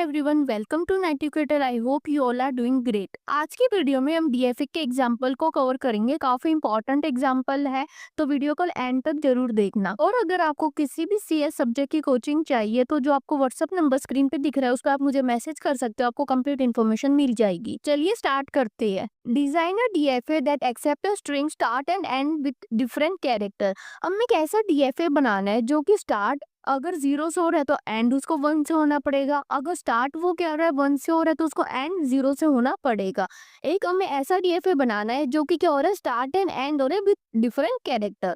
Everyone, welcome to Net Educator. I hope you all are doing great. आज की video में हम DFA के एग्जाम्पल को कवर करेंगे। काफी इंपॉर्टेंट एग्जाम्पल है, तो वीडियो को एंड तक जरूर देखना। और अगर आपको किसी भी सीएस सब्जेक्ट की कोचिंग चाहिए तो जो आपको व्हाट्सएप नंबर स्क्रीन पे दिख रहा है उस पर आप मुझे मैसेज कर सकते हो, आपको कंप्लीट इन्फॉर्मेशन मिल जाएगी। चलिए स्टार्ट करते हैं। Design a DFA that accept a string start and end with different character. हमें एक ऐसा डीएफए बनाना है जो कि स्टार्ट अगर 0 से हो रहा है तो एंड उसको 1 से होना पड़ेगा। अगर स्टार्ट वो क्या हो रहा है 1 से हो रहा है तो उसको एंड 0 से होना पड़ेगा। एक हमें ऐसा डीएफए बनाना है जो कि क्या हो रहा है, स्टार्ट एंड एंड हो रहा है विद डिफरेंट कैरेक्टर।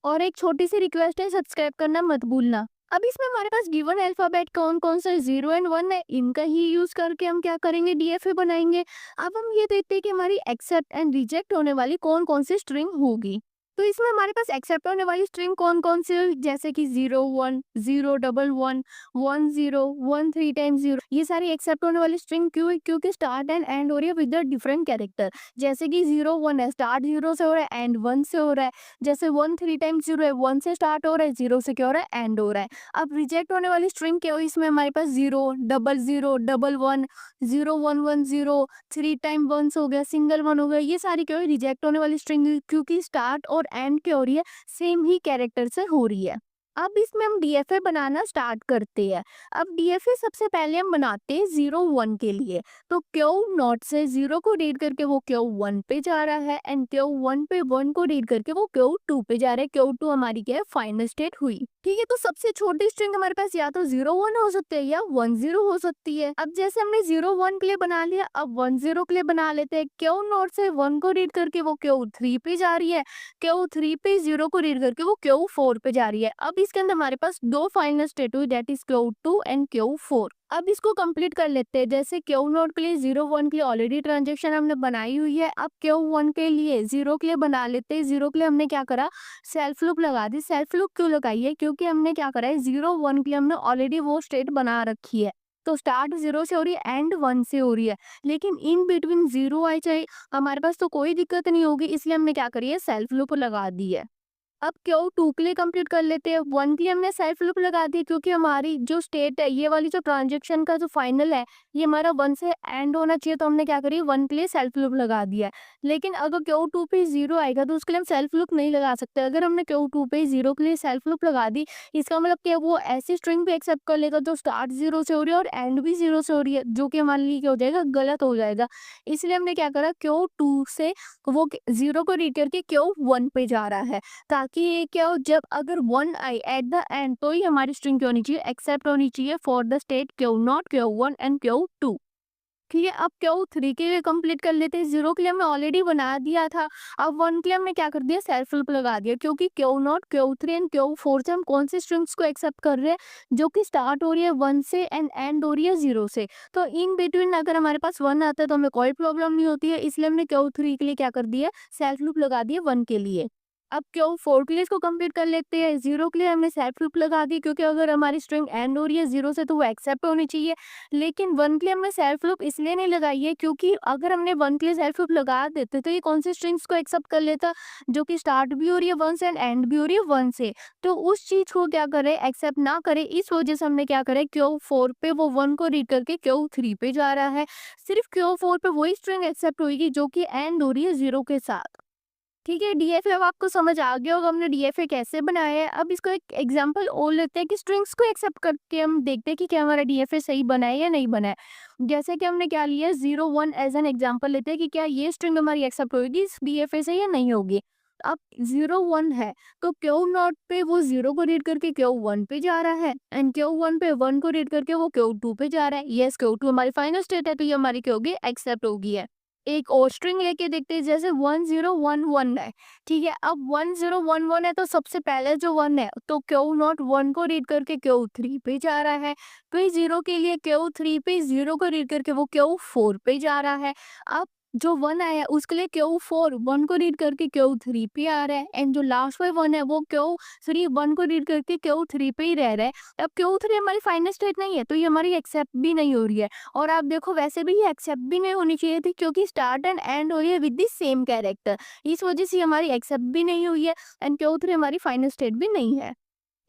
और एक छोटी सी रिक्वेस्ट है, सब्सक्राइब करना मत भूलना। अब इसमें हमारे पास गिवन अल्फाबेट कौन कौन सा 0 एंड 1 है, इनका ही यूज करके हम क्या करेंगे, डीएफए बनाएंगे। अब हम ये देखते हैं कि हमारी एक्सेप्ट एंड रिजेक्ट होने वाली कौन कौन सी स्ट्रिंग होगी। तो इसमें हमारे पास एक्सेप्ट होने वाली स्ट्रिंग कौन कौन सी है, जैसे कि 0 1 0 डबल 1 1 0 1 3 टाइम 0, ये सारी एक्सेप्ट होने वाली स्ट्रिंग क्यों है, क्योंकि स्टार्ट एंड एंड हो रही है विद द डिफरेंट कैरेक्टर। जैसे कि 0 1 है, स्टार्ट 0 से हो रहा है एंड 1 से हो रहा है। जैसे 1 3 टाइम 0 है, 1 से स्टार्ट हो रहा है, 0 से क्या हो रहा है, एंड हो रहा है। अब रिजेक्ट होने वाली स्ट्रिंग क्या हुई, इसमें हमारे पास 0 0 डबल 1 0 1 1 0 3 टाइम 1 हो गया, सिंगल 1 हो गया, ये सारी क्या हुई, रिजेक्ट होने वाली स्ट्रिंग, क्योंकि स्टार्ट और एंड क्या हो रही है, सेम ही कैरेक्टर से हो रही है। अब इसमें हम डीएफए बनाना स्टार्ट करते हैं। अब डीएफए सबसे पहले हम बनाते हैं 0 1 के लिए। तो क्यू नॉट से 0 को रीड करके वो क्यू 1 पे जा रहा है, एंड क्यू 1 पे 1 को रीड करके वो क्यू 2 पे जा रहा है। क्यू 2 हमारी क्या है, फाइनल स्टेट हुई। ठीक है, तो सबसे छोटी स्ट्रिंग हमारे पास या तो 0 1 हो सकती है या 1 0 हो सकती है। अब जैसे हमने 0 1 के लिए बना लिया, अब 1 0 के लिए बना लेते हैं। क्यू नॉट से 1 को रीड करके वो क्यू 3 पे जा रही है, क्यू 3 पे 0 को रीड करके वो क्यू 4 पे जा रही है। अब इसके अंदर हमारे पास दो फाइनल स्टेट हुई, that is Q 2 and Q 4। अब इसको कंप्लीट कर लेते हैं। जैसे क्यू नोट के लिए 0 1 के लिए ऑलरेडी ट्रांजेक्शन हमने बनाई हुई है। अब क्यू 1 के लिए 0 के लिए बना लेते हैं। 0 के लिए हमने क्या करा, सेल्फ लूप लगा दी। सेल्फ लूप क्यों लगाई है, क्योंकि हमने क्या करा है, 0 1 के लिए हमने ऑलरेडी वो स्टेट बना रखी है। तो स्टार्ट 0 से हो रही है, एंड 1 से हो रही है, लेकिन इन बिटवीन 0 आए चाहे हमारे पास तो कोई दिक्कत नहीं होगी, इसलिए हमने क्या करी है, सेल्फ लूप लगा दी है। अब क्यू 2 के लिए कंप्लीट कर लेते हैं। 1 के लिए हमने सेल्फ लूप लगा दी, क्योंकि हमारी जो स्टेट है, ये वाली जो ट्रांजेक्शन का जो फाइनल है, ये हमारा 1 से एंड होना चाहिए, तो हमने क्या करी, 1 के लिए सेल्फ लूप लगा दिया है। लेकिन अगर क्यू 2 पे 0 आएगा तो उसके लिए हम सेल्फ लूप नहीं लगा सकते। अगर हमने क्यू 2 पे 0 के लिए सेल्फ लूप लगा दी, इसका मतलब कि वो ऐसी स्ट्रिंग भी एक्सेप्ट कर लेगा जो स्टार्ट 0 से हो रही है और एंड भी 0 से हो रही है, जो कि हमारे लिए क्या हो जाएगा, गलत हो जाएगा। इसलिए हमने क्या करा, क्यू 2 से वो 0 को रीड करके क्यू 1 पे जा रहा है, ताकि ये क्या हो, जब अगर 1 आई एट द एंड तो ही हमारी स्ट्रिंग क्या होनी चाहिए, एक्सेप्ट होनी चाहिए for the state Q not Q 1 and Q 2। ठीक है, अब क्यू 3 के लिए कंप्लीट कर लेते हैं। 0 के लिए हमने ऑलरेडी बना दिया था। अब 1 के लिए हमने क्या कर दिया, सेल्फ लूप लगा दिया, क्योंकि Q not Q 3 and Q 4 से हम कौन सी स्ट्रिंग्स को एक्सेप्ट कर रहे हैं, जो कि स्टार्ट हो रही है 1 से एंड एंड हो रही है 0 से। तो इन बिटवीन अगर हमारे पास 1 आता है तो हमें कोई प्रॉब्लम नहीं होती है, इसलिए हमने क्यू 3 के लिए क्या कर दिया, सेल्फ लूप लगा दिया 1 के लिए। अब क्यू 4 के लिए इसको कंप्लीट कर लेते हैं। 0 के लिए हमने सेल्फ लूप लगा दी, क्योंकि अगर हमारी स्ट्रिंग एंड हो रही है 0 से तो वो एक्सेप्ट होनी चाहिए। लेकिन 1 के लिए हमने सेल्फ लूप इसलिए नहीं लगाई है, क्योंकि अगर हमने 1 के लिए सेल्फ लूप लगा देते तो ये कौन सी स्ट्रिंग्स को एक्सेप्ट कर लेता, जो कि स्टार्ट भी हो रही है 1 से एंड भी हो रही है 1 से। तो उस चीज को क्या करे, एक्सेप्ट ना करे, इस वजह से हमने क्या करे, क्यू 4 पे वो 1 को रीड करके क्यू 3 पे जा रहा है। सिर्फ क्यू 4 पे वही स्ट्रिंग एक्सेप्ट होगी जो कि एंड हो रही है 0 के साथ। ठीक है, डीएफए अब आपको समझ आ गया होगा हमने डीएफए कैसे बनाया है। अब इसको एक एग्जांपल और लेते हैं कि स्ट्रिंग्स को एक्सेप्ट करके हम देखते हैं कि क्या हमारा डीएफए सही बना है या नहीं बना है। जैसे कि हमने क्या लिया, 0 1 एज एन एग्जांपल लेते हैं कि क्या ये स्ट्रिंग हमारी एक्सेप्ट होगी इस डीएफए से या नहीं होगी। अब 0 1 है तो क्यू नॉट पे वो 0 को रीड करके क्यू 1 पे जा रहा है, एंड क्यू 1 पे 1 को रीड करके वो क्यू 2 पे जा रहा है। यस, क्यू 2 हमारी फाइनल स्टेट है, तो ये हमारी क्या होगी, एक्सेप्ट होगी है। एक और स्ट्रिंग लेके देखते हैं, जैसे 1 0 1 1 है। ठीक है, अब 1 0 1 1 है तो सबसे पहले जो 1 है तो क्यू नॉट 1 को रीड करके क्यू 3 पे जा रहा है। फिर 0 के लिए क्यू 3 पे 0 को रीड करके वो क्यू 4 पे जा रहा है। अब जो 1 आया उसके लिए क्यू 4 1 को रीड करके क्यू 3 पे आ रहा है, एंड जो लास्ट में 1 है वो क्यू 3 1 को रीड करके क्यू 3 पे ही रह रहा है। अब क्यू 3 हमारी फाइनल स्टेट नहीं है, तो ये हमारी एक्सेप्ट भी नहीं हो रही है। और आप देखो वैसे भी ये एक्सेप्ट भी नहीं होनी चाहिए थी, क्योंकि स्टार्ट एंड एंड हो रही है विद द सेम कैरेक्टर, इस वजह से हमारी एक्सेप्ट भी नहीं हुई है, एंड क्यू 3 हमारी फाइनल स्टेट भी नहीं है।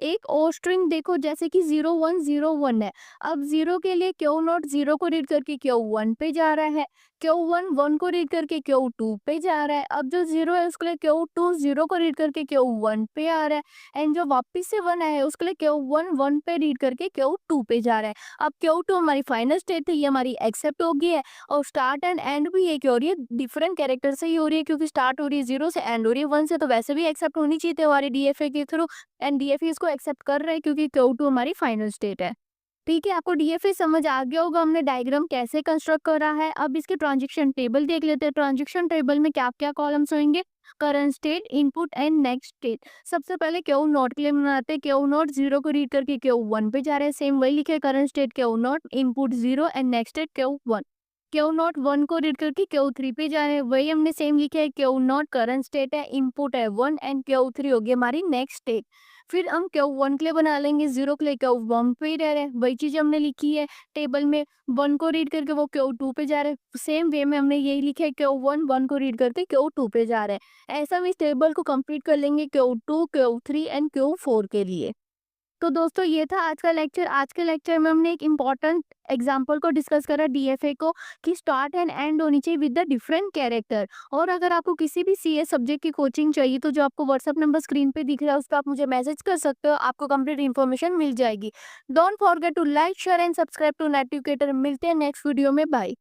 एक और स्ट्रिंग देखो जैसे कि 0101 है। अब 0 के लिए क्यू नॉट 0 को रीड करके क्यू 1 पे जा रहा है, क्यू 1 1 को रीड करके क्यू 2 पे जा रहा है। अब जो 0 है उसके लिए क्यू 2 0 को रीड करके क्यू 1 पे आ रहा है, एंड जो वापस से 1 आया है उसके लिए क्यू 1 1 पे रीड करके क्यू 2 पे जा रहा है। अब क्यू 2 हमारी फाइनल स्टेट थी, ये हमारी एक्सेप्ट हो गई है। और स्टार्ट एंड एंड भी ये क्या हो रही है, डिफरेंट कैरेक्टर से ही हो रही है, क्योंकि स्टार्ट हो रही है 0 से, एंड हो रही है 1 से, तो वैसे भी एक्सेप्ट होनी चाहिए थी हमारी डीएफए के थ्रू, एंड डीएफए इसको एक्सेप्ट कर रहा है क्योंकि क्यू 2 हमारी फाइनल स्टेट है। ठीक है, आपको डीएफए समझ आ गया होगा हमने डायग्राम कैसे कंस्ट्रक्ट करा है। अब इसके ट्रांजैक्शन टेबल देख लेते हैं। ट्रांजैक्शन टेबल में क्या क्या कॉलम्स होंगे, current state, input and next state. सबसे पहले क्यू नॉट के लिए बनाते हैं। क्यू नॉट 0 को रीड करके क्यू 1 पे जा रहे हैं, सेम वही लिखे, current state Q not, input 0 and next state Q 1। Q not 1 को रीड करके क्यू 3 पे जा रहे हैं, वही हमने सेम लिखा है, क्यू नॉट करंट स्टेट है, इनपुट है 1 एंड क्यू 3 होगी हमारी नेक्स्ट स्टेट। फिर हम क्यू 1 के लिए बना लेंगे, 0 के लिए क्यू 1 पे ही रह रहे हैं, वही चीज हमने लिखी है टेबल में। 1 को रीड करके वो क्यू 2 पे जा रहे हैं, सेम वे में हमने यही लिखा है, क्यू 1 1 को रीड करके क्यू 2 पे जा रहे हैं। ऐसा हम इस टेबल को कंप्लीट कर लेंगे क्यू 2 क्यू 3 एंड क्यू 4 के लिए। तो दोस्तों ये था आज का लेक्चर। आज के लेक्चर में हमने एक इम्पॉर्टेंट एग्जाम्पल को डिस्कस करा डीएफए को, कि स्टार्ट एंड एंड होनी चाहिए विद द डिफरेंट कैरेक्टर। और अगर आपको किसी भी सीए सब्जेक्ट की कोचिंग चाहिए तो जो आपको व्हाट्सएप नंबर स्क्रीन पे दिख रहा है उस पर आप मुझे मैसेज कर सकते हो, आपको कंप्लीट इन्फॉर्मेशन मिल जाएगी। Don't forget to like share and subscribe to Net Educator. मिलते हैं नेक्स्ट वीडियो में, बाय।